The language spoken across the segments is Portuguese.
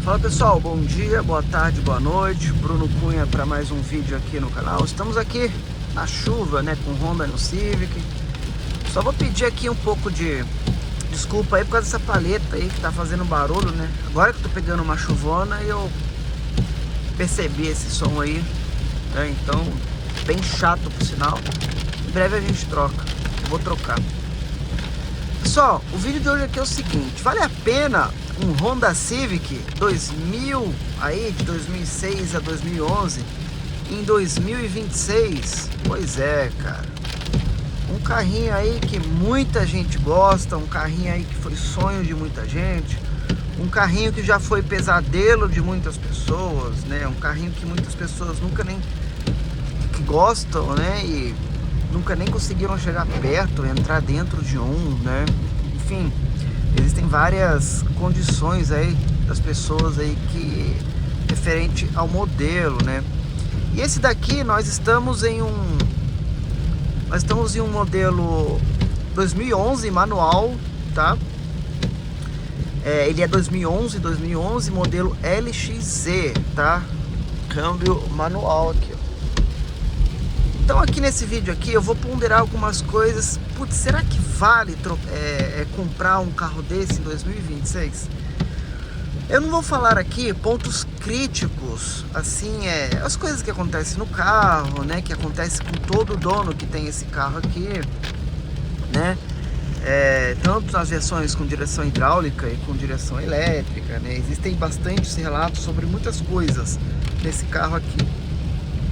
Fala pessoal, bom dia, boa tarde, boa noite. Bruno Cunha para mais um vídeo aqui no canal. Estamos aqui na chuva, né, com Honda no Civic. Só vou pedir aqui um pouco de desculpa aí por causa dessa paleta aí que tá fazendo barulho, né? Agora que eu tô pegando uma chuvona eu percebi esse som aí, né? Então, bem chato por sinal. Em breve a gente troca, eu vou trocar. Pessoal, o vídeo de hoje aqui é o seguinte: vale a pena um Honda Civic 2000 aí, de 2006 a 2011 em 2026? Pois é, cara, um carrinho aí que muita gente gosta, um carrinho aí que foi sonho de muita gente, um carrinho que já foi pesadelo de muitas pessoas, né? Um carrinho que muitas pessoas nunca nem que gostam, né? E nunca nem conseguiram chegar perto, entrar dentro de um, né? Enfim, existem várias condições aí das pessoas aí que referente ao modelo, né? E esse daqui nós estamos em um modelo 2011 manual, tá? Ele é 2011 modelo LXZ, tá? Câmbio manual aqui, ó. Então aqui nesse vídeo aqui eu vou ponderar algumas coisas. Putz, será que vale comprar um carro desse em 2026? Eu não vou falar aqui pontos críticos, assim, as coisas que acontecem no carro, né? Que acontece com todo dono que tem esse carro aqui, né? Tanto nas versões com direção hidráulica e com direção elétrica, né? Existem bastantes relatos sobre muitas coisas nesse carro aqui.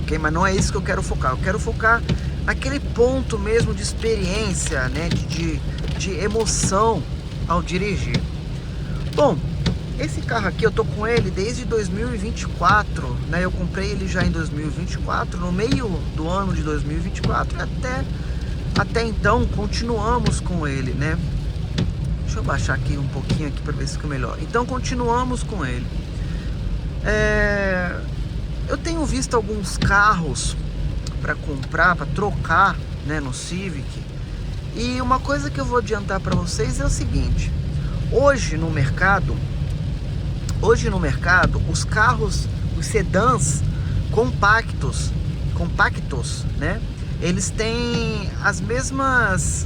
Okay, mas não é isso que eu quero focar. Eu quero focar naquele ponto mesmo de experiência, né? De emoção ao dirigir. Bom, esse carro aqui eu tô com ele desde 2024, né? Eu comprei ele já em 2024, no meio do ano de 2024, e até então continuamos com ele, né? Deixa eu baixar aqui um pouquinho aqui para ver se fica melhor. Então continuamos com ele. Eu tenho visto alguns carros para comprar, para trocar, né, no Civic. E uma coisa que eu vou adiantar para vocês é o seguinte: hoje no mercado, os carros, os sedãs compactos, né? Eles têm as mesmas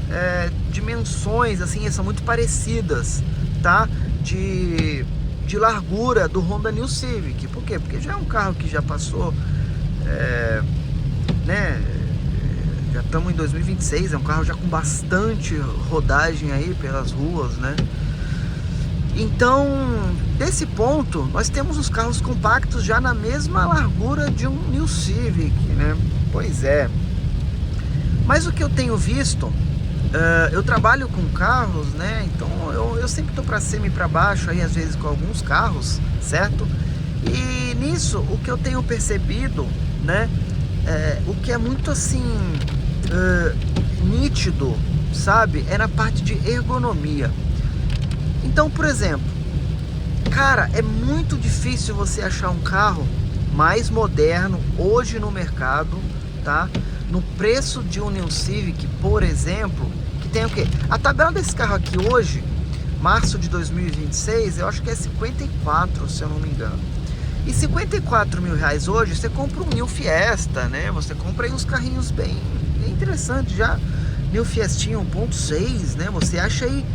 dimensões, assim, são muito parecidas, tá? De largura do Honda New Civic. Por quê? Porque já é um carro que já passou, né? Já estamos em 2026, é um carro já com bastante rodagem aí pelas ruas, né? Então, desse ponto, nós temos os carros compactos já na mesma largura de um New Civic, né? Pois é. Mas o que eu tenho visto, eu trabalho com carros, né? Então eu sempre tô para cima e para baixo aí, às vezes com alguns carros, certo? E nisso, o que eu tenho percebido, né? O que é muito assim nítido, sabe? É na parte de ergonomia. Então, por exemplo, cara, é muito difícil você achar um carro mais moderno hoje no mercado, tá? No preço de um New Civic, por exemplo, que tem o quê? A tabela desse carro aqui hoje, março de 2026, eu acho que é 54, se eu não me engano. E 54 mil reais hoje, você compra um New Fiesta, né? Você compra aí uns carrinhos bem interessantes já. New Fiestinha 1.6, né? Você acha aí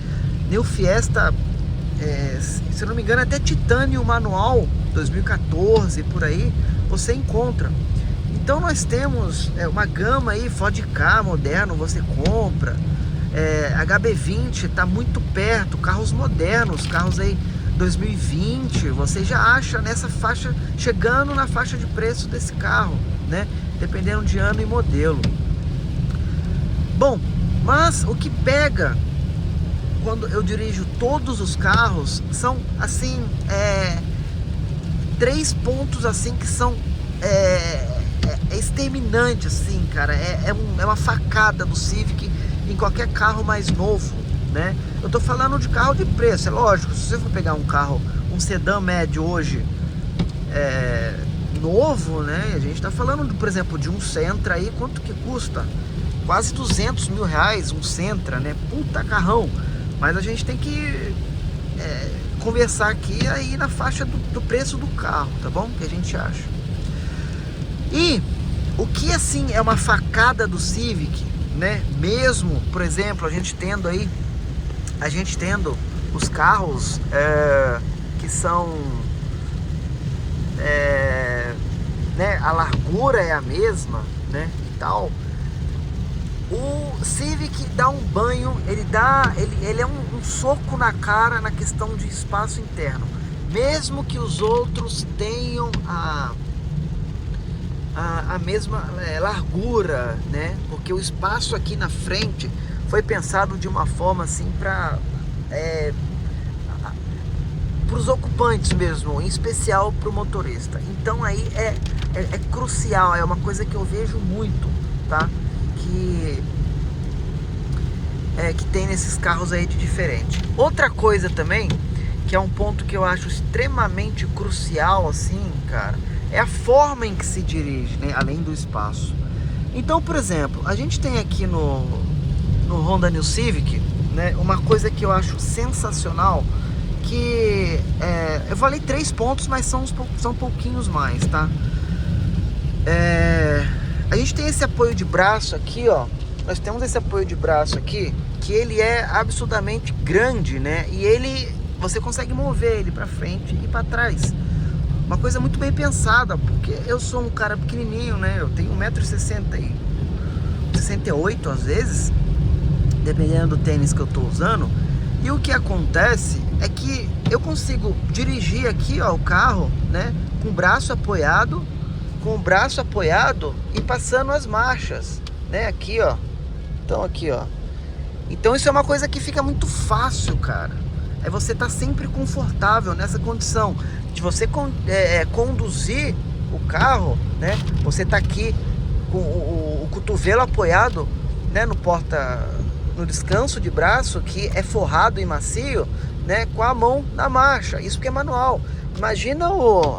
New Fiesta, se eu não me engano, até Titânio manual 2014, por aí, você encontra. Então nós temos uma gama aí, Ford Ka moderno, você compra, HB20 está muito perto, carros modernos, carros aí 2020, você já acha nessa faixa, chegando na faixa de preço desse carro, né? Dependendo de ano e modelo. Bom, mas o que pega quando eu dirijo todos os carros são assim, três pontos assim que são exterminante, assim, cara. É uma facada do Civic em qualquer carro mais novo, né? Eu tô falando de carro de preço, é lógico. Se você for pegar um carro, um sedã médio hoje, novo, né? A gente tá falando, por exemplo, de um Sentra aí, quanto que custa? Quase 200 mil reais um Sentra, né? Puta carrão. Mas a gente tem que conversar aqui aí na faixa do preço do carro, tá bom? Que a gente acha. E o que assim é uma facada do Civic, né? Mesmo, por exemplo, a gente tendo os carros que são, né? A largura é a mesma, né? E tal. O Civic dá um banho, ele é um soco na cara na questão de espaço interno, mesmo que os outros tenham a mesma largura, né? Porque o espaço aqui na frente foi pensado de uma forma assim para os ocupantes mesmo, em especial para o motorista. Então aí é crucial, é uma coisa que eu vejo muito, tá? Que tem nesses carros aí de diferente. Outra coisa também, que é um ponto que eu acho extremamente crucial, assim, cara, é a forma em que se dirige, né? Além do espaço. Então, por exemplo, a gente tem aqui no Honda New Civic, né, uma coisa que eu acho sensacional, que eu falei 3 pontos, mas são pouquinhos mais, tá? A gente tem esse apoio de braço aqui, ó. Nós temos esse apoio de braço aqui, que ele é absurdamente grande, né? E você consegue mover ele para frente e para trás. Uma coisa muito bem pensada, porque eu sou um cara pequenininho, né? Eu tenho 1,60 m, 68 às vezes, dependendo do tênis que eu tô usando. E o que acontece é que eu consigo dirigir aqui, ó, o carro, né? Com o braço apoiado e passando as marchas, né? Aqui, ó. Então aqui, ó. Então isso é uma coisa que fica muito fácil, cara. É você tá sempre confortável nessa condição de você conduzir o carro, né? Você tá aqui com o cotovelo apoiado, né? No descanso de braço, que é forrado e macio, né? Com a mão na marcha. Isso que é manual. Imagina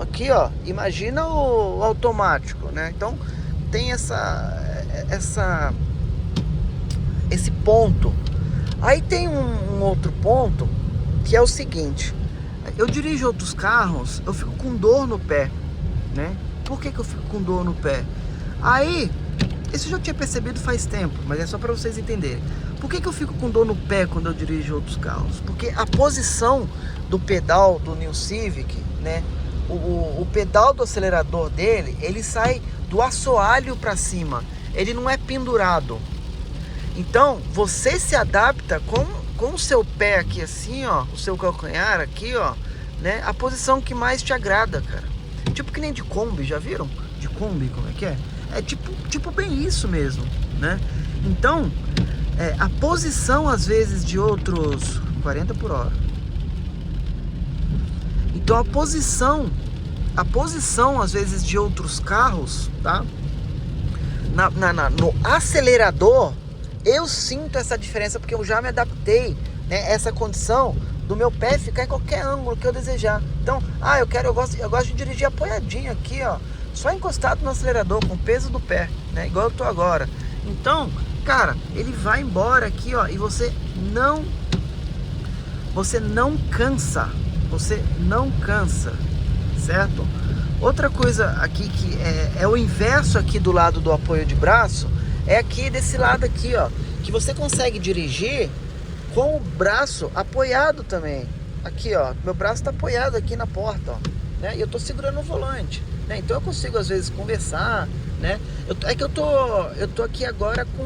aqui, ó. Imagina o automático, né? Então tem esse ponto. Aí tem um outro ponto, que é o seguinte: eu dirijo outros carros, eu fico com dor no pé, né? Por que eu fico com dor no pé? Aí, isso eu já tinha percebido faz tempo, mas é só para vocês entenderem. Por que eu fico com dor no pé quando eu dirijo outros carros? Porque a posição do pedal do New Civic, né? O pedal do acelerador dele, ele sai do assoalho para cima, ele não é pendurado. Então, você se adapta com o seu pé aqui assim, ó, o seu calcanhar aqui, ó, né? A posição que mais te agrada, cara. Tipo que nem de Kombi, já viram? De Kombi, como é que é? É tipo bem isso mesmo, né? Então, a posição às vezes de outros 40 por hora. Então a posição às vezes de outros carros, tá? No acelerador, eu sinto essa diferença, porque eu já me adaptei, né? Essa condição do meu pé ficar em qualquer ângulo que eu desejar. Então, eu gosto de dirigir apoiadinho aqui, ó, só encostado no acelerador, com o peso do pé, né? Igual eu tô agora. Então, cara, ele vai embora aqui, ó, e você não cansa, certo? Outra coisa aqui que é o inverso aqui do lado do apoio de braço, é aqui desse lado aqui, ó, que você consegue dirigir com o braço apoiado também. Aqui, ó, meu braço tá apoiado aqui na porta, ó, né? E eu tô segurando o volante, né? Então eu consigo às vezes conversar, né? Eu tô aqui agora com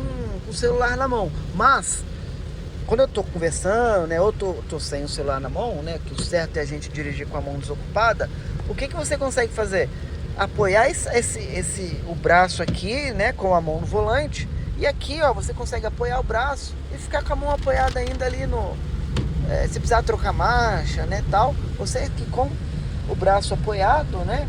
o celular na mão, mas quando eu tô conversando, né, ou tô sem o celular na mão, né, que o certo é a gente dirigir com a mão desocupada, o que você consegue fazer? Apoiar o braço aqui, né, com a mão no volante, e aqui, ó, você consegue apoiar o braço e ficar com a mão apoiada ainda ali se precisar trocar marcha, né, tal, você aqui com o braço apoiado, né,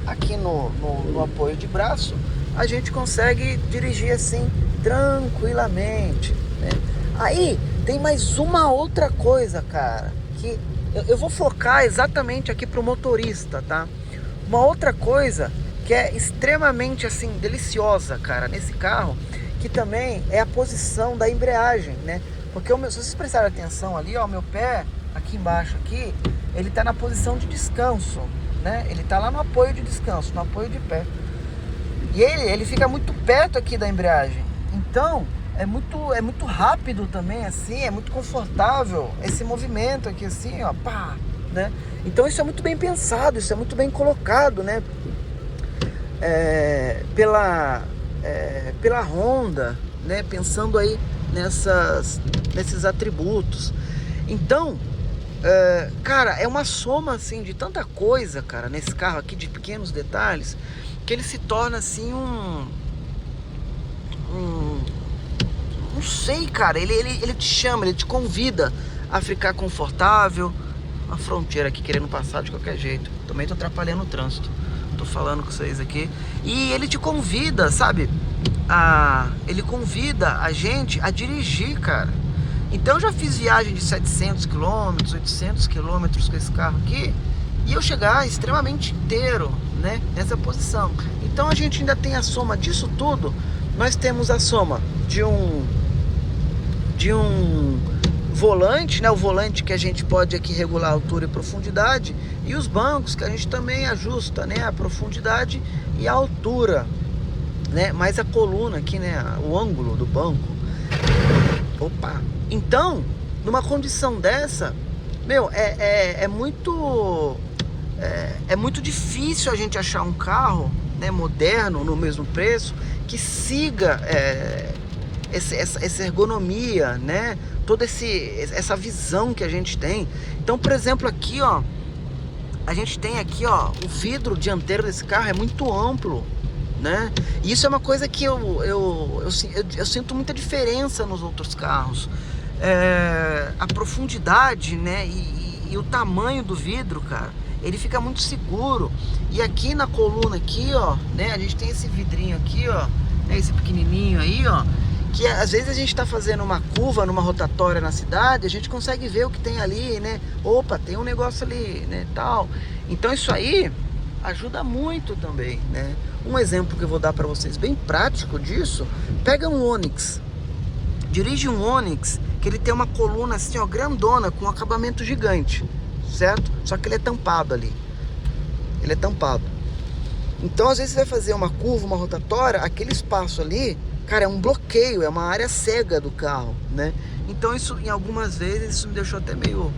aqui no apoio de braço, a gente consegue dirigir assim tranquilamente, né? Aí tem mais uma outra coisa, cara, que eu vou focar exatamente aqui pro motorista, tá? Uma outra coisa que é extremamente assim deliciosa, cara, nesse carro, que também é a posição da embreagem, né? Porque se vocês prestarem atenção ali, ó, meu pé, aqui embaixo aqui, ele tá na posição de descanso, né? Ele tá lá no apoio de descanso, no apoio de pé. E ele fica muito perto aqui da embreagem. Então, é muito rápido também, assim, é muito confortável esse movimento aqui, assim, ó, pá, né? Então isso é muito bem pensado, isso é muito bem colocado, né? Pela Honda, né? Pensando aí nesses atributos. Então, cara, é uma soma, assim, de tanta coisa, cara, nesse carro aqui, de pequenos detalhes, que ele se torna, assim, não sei, cara, ele te chama, ele te convida a ficar confortável. A fronteira aqui querendo passar de qualquer jeito. Também tô atrapalhando o trânsito. Tô falando com vocês aqui. E ele te convida, sabe? Ele convida a gente a dirigir, cara. Então eu já fiz viagem de 700 km, 800 km com esse carro aqui. E eu chegar extremamente inteiro, né? Nessa posição. Então a gente ainda tem a soma disso tudo. Nós temos a soma de um volante, né? O volante que a gente pode aqui regular a altura e profundidade, e os bancos que a gente também ajusta, né? A profundidade e a altura, né? Mais a coluna aqui, né? O ângulo do banco. Opa! Então, numa condição dessa, meu, é muito difícil a gente achar um carro, né, moderno no mesmo preço que siga essa ergonomia, né? Toda essa visão que a gente tem. Então, por exemplo, aqui, ó, a gente tem aqui, ó, o vidro dianteiro desse carro é muito amplo, né? E isso é uma coisa que eu sinto muita diferença nos outros carros. A profundidade, né? E o tamanho do vidro, cara, ele fica muito seguro. E aqui na coluna aqui, ó, né? A gente tem esse vidrinho aqui, ó, né, esse pequenininho aí, ó, que às vezes a gente tá fazendo uma curva numa rotatória na cidade, a gente consegue ver o que tem ali, né? Opa, tem um negócio ali, né, tal. Então isso aí ajuda muito também, né? Um exemplo que eu vou dar para vocês bem prático disso, pega um Onix. Dirige um Onix que ele tem uma coluna assim, ó, grandona, com um acabamento gigante, certo? Só que ele é tampado ali. Ele é tampado. Então às vezes você vai fazer uma curva, uma rotatória, aquele espaço ali, cara, é um bloqueio, é uma área cega do carro, né? Então isso, em algumas vezes, isso me deixou até meio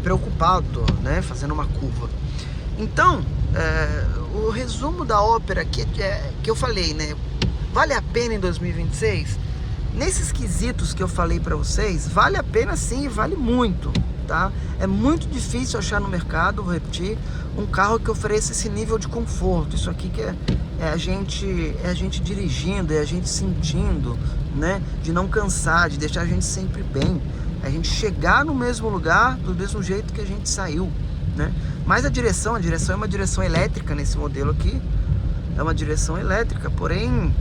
preocupado, né? Fazendo uma curva. Então, o resumo da ópera que eu falei, né? Vale a pena em 2026? Nesses quesitos que eu falei pra vocês, vale a pena sim, vale muito, tá? É muito difícil achar no mercado, vou repetir, um carro que ofereça esse nível de conforto. Isso aqui que é a gente dirigindo, é a gente sentindo, né? De não cansar, de deixar a gente sempre bem. A gente chegar no mesmo lugar do mesmo jeito que a gente saiu, né? Mas a direção é uma direção elétrica nesse modelo aqui. É uma direção elétrica, porém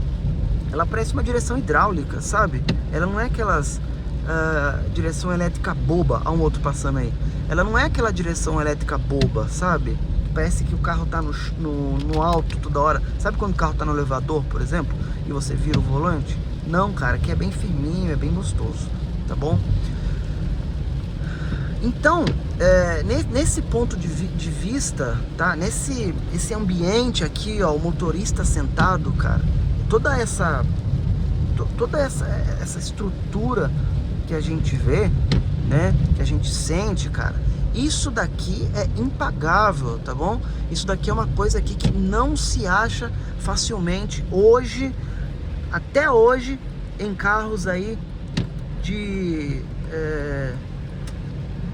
ela parece uma direção hidráulica, sabe? Ela não é aquelas direção elétrica boba. Há um outro passando aí. Ela não é aquela direção elétrica boba, sabe? Parece que o carro tá no alto toda hora. Sabe quando o carro tá no elevador, por exemplo, e você vira o volante? Não, cara, que é bem firminho, é bem gostoso, tá bom? Então, nesse ponto de vista, tá? Esse ambiente aqui, ó, o motorista sentado, cara, toda essa estrutura que a gente vê, né? Que a gente sente, cara, isso daqui é impagável, tá bom? Isso daqui é uma coisa aqui que não se acha facilmente hoje, até hoje, em carros aí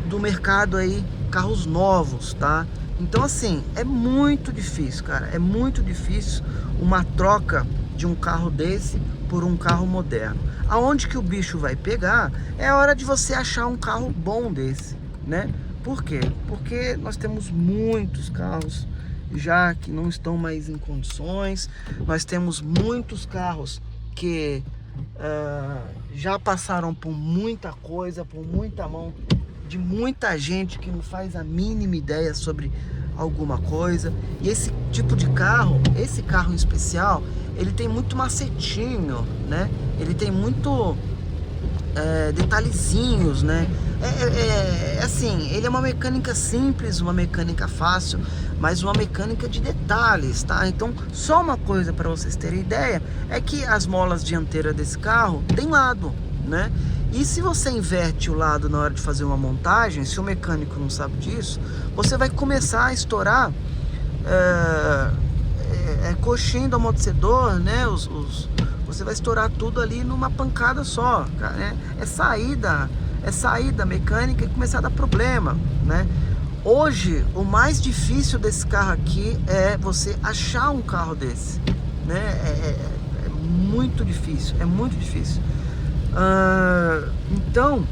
do mercado aí, carros novos, tá? Então assim, é muito difícil, cara, é muito difícil uma troca de um carro desse por um carro moderno. Aonde que o bicho vai pegar é a hora de você achar um carro bom desse, né? Por quê? Porque nós temos muitos carros já que não estão mais em condições, nós temos muitos carros que já passaram por muita coisa, por muita mão de muita gente que não faz a mínima ideia sobre alguma coisa. E esse tipo de carro, esse carro em especial, ele tem muito macetinho, né? Ele tem muito detalhezinhos, né? Assim, ele é uma mecânica simples, uma mecânica fácil, mas uma mecânica de detalhes, tá? Então, só uma coisa para vocês terem ideia, é que as molas dianteiras desse carro tem lado, né? E se você inverte o lado na hora de fazer uma montagem, se o mecânico não sabe disso, você vai começar a estourar coxinha do amortecedor, né? Você vai estourar tudo ali numa pancada só, né? É saída mecânica e começar a dar problema, né? Hoje, o mais difícil desse carro aqui é você achar um carro desse, né? É muito difícil, é muito difícil. Então,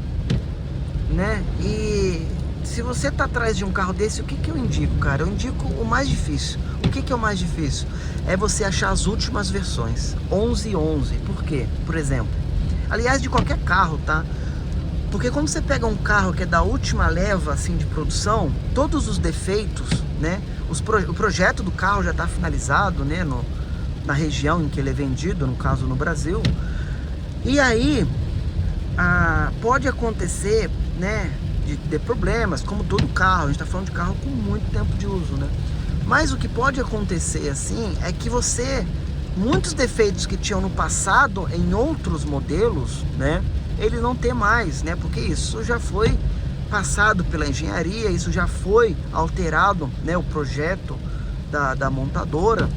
né? E se você tá atrás de um carro desse, o que que eu indico, cara? Eu indico o mais difícil. O que que é o mais difícil? É você achar as últimas versões, 1111. Por quê? Por exemplo, aliás, de qualquer carro, tá? Porque quando você pega um carro que é da última leva, assim, de produção, todos os defeitos, né? O projeto do carro já está finalizado, né? Na região em que ele é vendido, no caso no Brasil. E aí, pode acontecer, né? De problemas, como todo carro. A gente está falando de carro com muito tempo de uso, né? Mas o que pode acontecer, assim, é que muitos defeitos que tinham no passado, em outros modelos, né? Ele não tem mais, né? Porque isso já foi passado pela engenharia, isso já foi alterado, né? O projeto da montadora.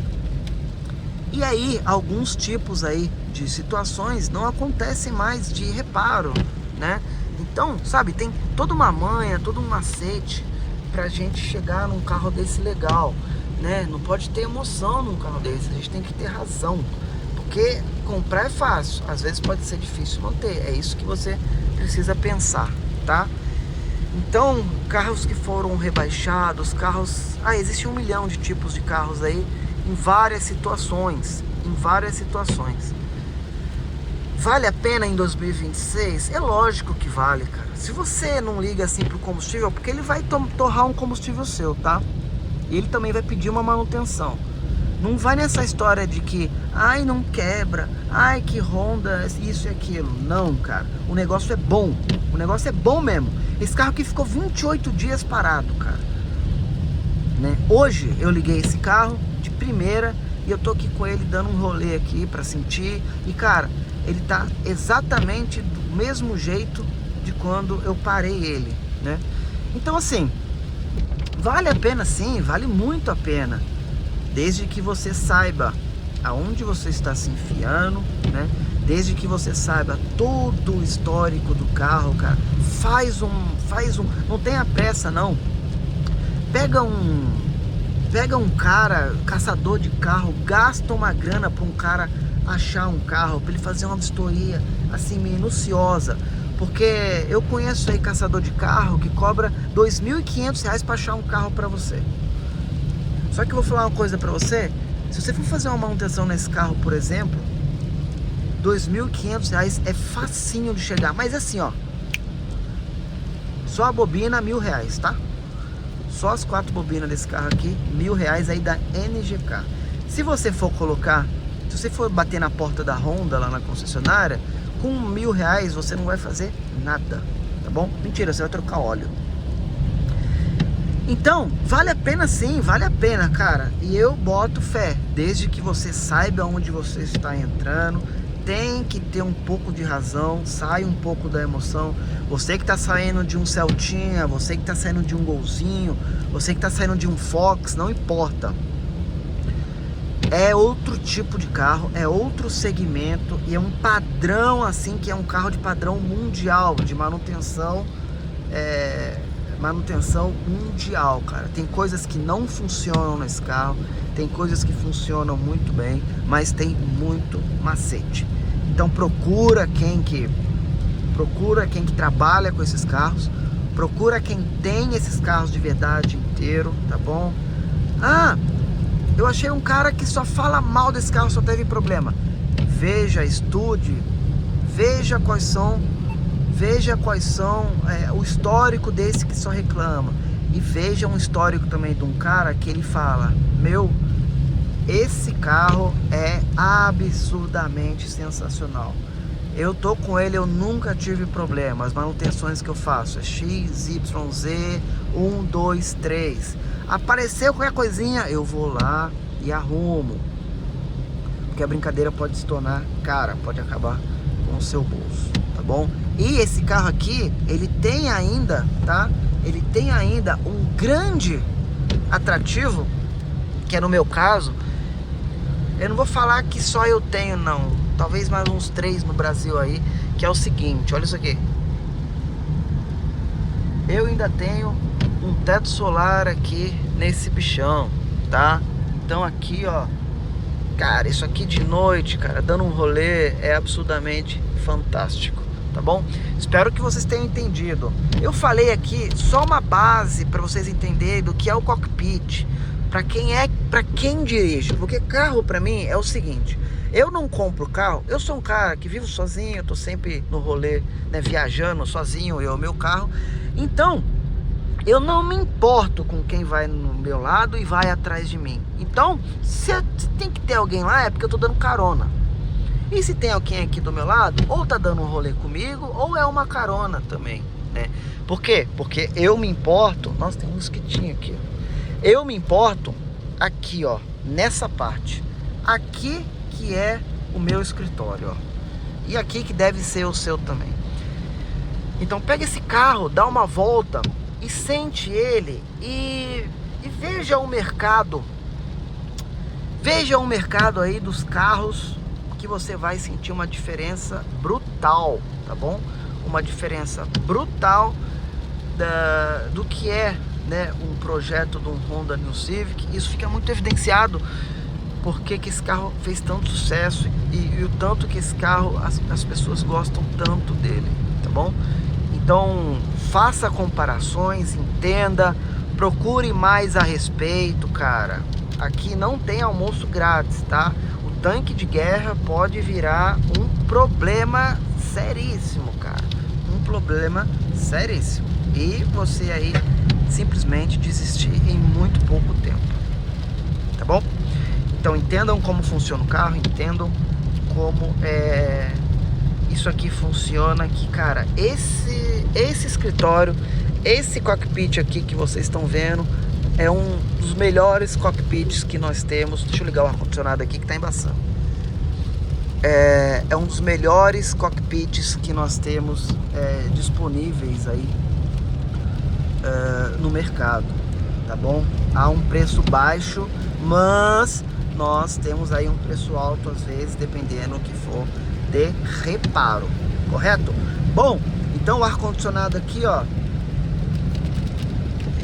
E aí, alguns tipos aí de situações não acontecem mais de reparo, né? Então, sabe, tem toda uma manha, todo um macete pra gente chegar num carro desse legal, né? Não pode ter emoção num carro desse, a gente tem que ter razão. Porque comprar é fácil, às vezes pode ser difícil manter. É isso que você precisa pensar, tá? Então, carros que foram rebaixados, carros... existe 1 milhão de tipos de carros aí, em várias situações. Vale a pena em 2026? É lógico que vale, cara. Se você não liga assim pro combustível, porque ele vai torrar um combustível seu, tá? E ele também vai pedir uma manutenção. Não vai nessa história de que, não quebra, que Honda, isso e aquilo. Não, cara. O negócio é bom. O negócio é bom mesmo. Esse carro aqui ficou 28 dias parado, cara. Né? Hoje eu liguei esse carro de primeira e eu tô aqui com ele dando um rolê aqui pra sentir. E, cara, ele tá exatamente do mesmo jeito de quando eu parei ele, né? Então, assim, vale a pena sim, vale muito a pena. Desde que você saiba aonde você está se enfiando, né? Desde que você saiba todo o histórico do carro, cara. Faz um, não tenha pressa não. Pega um cara, caçador de carro, gasta uma grana para um cara achar um carro, para ele fazer uma vistoria assim minuciosa. Porque eu conheço aí caçador de carro que cobra R$ 2.500 para achar um carro para você. Só que eu vou falar uma coisa pra você. Se você for fazer uma manutenção nesse carro, por exemplo, R$ 2.500 é facinho de chegar. Mas assim, ó, só a bobina R$ 1.000, tá? Só as 4 bobinas desse carro aqui, R$ 1.000 aí da NGK. Se você for bater na porta da Honda lá na concessionária, com R$ 1.000 você não vai fazer nada, tá bom? Mentira, você vai trocar óleo. Então, vale a pena sim, vale a pena, cara. E eu boto fé, desde que você saiba onde você está entrando. Tem que ter um pouco de razão, sai um pouco da emoção. Você que está saindo de um Celtinha, você que está saindo de um Golzinho, você que está saindo de um Fox, não importa. É outro tipo de carro, é outro segmento e é um padrão assim, que é um carro de padrão mundial, de manutenção, manutenção mundial, cara. Tem coisas que não funcionam nesse carro, tem coisas que funcionam muito bem, mas tem muito macete. Então procura quem que trabalha com esses carros, procura quem tem esses carros de verdade inteiro, tá bom? Eu achei um cara que só fala mal desse carro, só teve problema. Veja, estude, veja quais são veja quais são o histórico desse que só reclama. E veja um histórico também de um cara que ele fala: meu, esse carro é absurdamente sensacional. Eu tô com ele, eu nunca tive problema. As manutenções que eu faço é X, Y, Z, 1, 2, 3. Apareceu qualquer coisinha, eu vou lá e arrumo. Porque a brincadeira pode se tornar cara, pode acabar com o seu bolso, tá bom? E esse carro aqui, ele tem ainda, tá? Ele tem ainda um grande atrativo, que é no meu caso. Eu não vou falar que só eu tenho, não. Talvez mais uns 3 no Brasil aí. Que é o seguinte, olha isso aqui. Eu ainda tenho um teto solar aqui nesse bichão, tá? Então aqui, ó. Cara, isso aqui de noite, cara, dando um rolê é absurdamente fantástico, tá bom? Espero que vocês tenham entendido. Eu falei aqui só uma base para vocês entenderem do que é o cockpit. Para quem dirige, porque carro para mim é o seguinte: eu não compro carro, eu sou um cara que vivo sozinho, eu tô sempre no rolê, né, viajando sozinho, eu, meu carro. Então, eu não me importo com quem vai no meu lado e vai atrás de mim. Então, se tem que ter alguém lá, é porque eu tô dando carona. E se tem alguém aqui do meu lado, ou tá dando um rolê comigo, ou é uma carona também, né? Por quê? Porque eu me importo. Nossa, tem um mosquitinho aqui, ó. Eu me importo aqui, ó, nessa parte. Aqui que é o meu escritório, ó. E aqui que deve ser o seu também. Então pega esse carro, dá uma volta e sente ele e veja o mercado. Veja o mercado aí dos carros, que você vai sentir uma diferença brutal, tá bom? Uma diferença brutal do que é, né, um projeto de um Honda New Civic. Isso fica muito evidenciado porque que esse carro fez tanto sucesso e o tanto que esse carro, as pessoas gostam tanto dele, tá bom? Então faça comparações, entenda, procure mais a respeito, cara. Aqui não tem almoço grátis, tá? O tanque de guerra pode virar um problema seríssimo, cara. Um problema seríssimo. E você aí simplesmente desistir em muito pouco tempo, tá bom? Então entendam como funciona o carro, entendam como isso aqui funciona, que cara, esse escritório, esse cockpit aqui que vocês estão vendo é um dos melhores cockpits que nós temos. Deixa eu ligar o ar-condicionado aqui que tá embaçando. É um dos melhores cockpits que nós temos disponíveis aí no mercado, tá bom? Há um preço baixo, mas nós temos aí um preço alto às vezes, dependendo do que for de reparo, correto? Bom, então o ar-condicionado aqui, ó,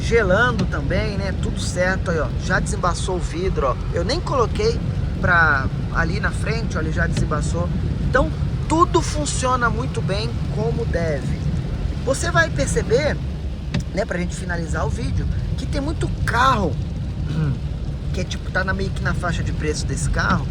gelando também, né? Tudo certo aí, ó. Já desembaçou o vidro, ó. Eu nem coloquei pra ali na frente, ó, ele já desembaçou. Então tudo funciona muito bem como deve. Você vai perceber, né, pra gente finalizar o vídeo, que tem muito carro que é tipo, tá meio que na faixa de preço desse carro,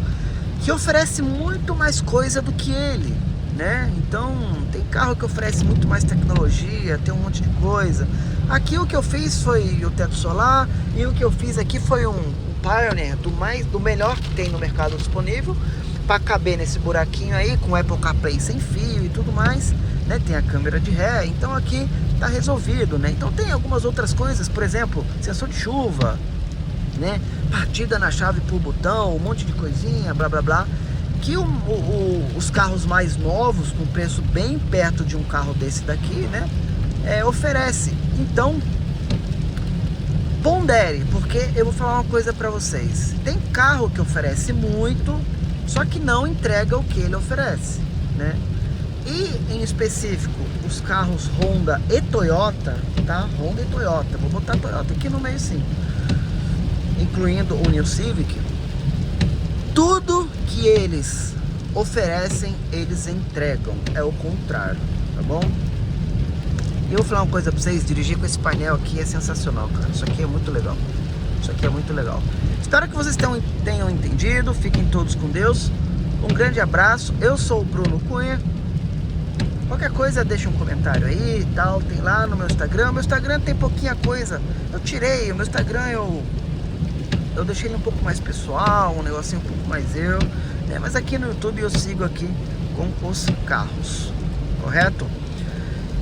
que oferece muito mais coisa do que ele, né? Então tem carro que oferece muito mais tecnologia, tem um monte de coisa. Aqui o que eu fiz foi o teto solar, e o que eu fiz aqui foi um Pioneer do melhor que tem no mercado disponível, para caber nesse buraquinho aí, com Apple CarPlay sem fio e tudo mais, né? Tem a câmera de ré, então aqui tá resolvido, né? Então tem algumas outras coisas, por exemplo, sensor de chuva, né? Partida na chave por botão, um monte de coisinha, blá blá blá, que os carros mais novos, com preço bem perto de um carro desse daqui, né, oferece. Então pondere, porque eu vou falar uma coisa pra vocês: tem carro que oferece muito, só que não entrega o que ele oferece, né? E em específico os carros Honda e Toyota, tá? Honda e Toyota, vou botar Toyota aqui no meio sim, incluindo o New Civic. Tudo que eles oferecem, eles entregam, é o contrário, tá bom? E eu vou falar uma coisa pra vocês: dirigir com esse painel aqui é sensacional, cara. Isso aqui é muito legal. Isso aqui é muito legal. Espero que vocês tenham entendido. Fiquem todos com Deus. Um grande abraço. Eu sou o Bruno Cunha Qualquer coisa deixa um comentário aí e tal, tem lá no meu Instagram. Meu Instagram tem pouquinha coisa, eu tirei, o meu Instagram eu deixei ele um pouco mais pessoal, um negocinho um pouco mais eu, né? Mas aqui no YouTube eu sigo aqui com os carros, correto?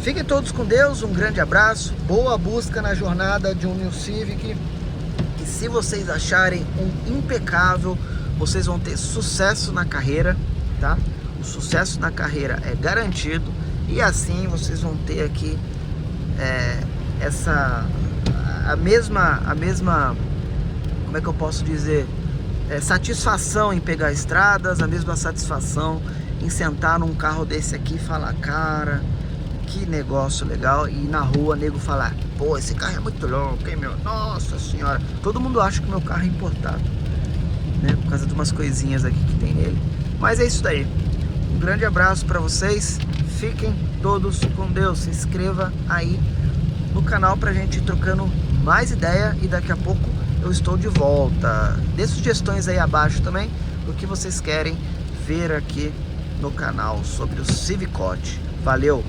Fiquem todos com Deus, um grande abraço, boa busca na jornada de um New Civic, e se vocês acharem um impecável, vocês vão ter sucesso na carreira, tá? O sucesso na carreira é garantido, e assim vocês vão ter aqui a mesma, como é que eu posso dizer, satisfação em pegar estradas, a mesma satisfação em sentar num carro desse aqui e falar, cara, que negócio legal, e na rua nego falar, pô, esse carro é muito louco, hein, meu, nossa senhora, todo mundo acha que meu carro é importado, né, por causa de umas coisinhas aqui que tem nele, mas é isso daí. Um grande abraço para vocês, fiquem todos com Deus, se inscreva aí no canal pra gente ir trocando mais ideia, e daqui a pouco eu estou de volta. Dê sugestões aí abaixo também do que vocês querem ver aqui no canal sobre o Civicote. Valeu!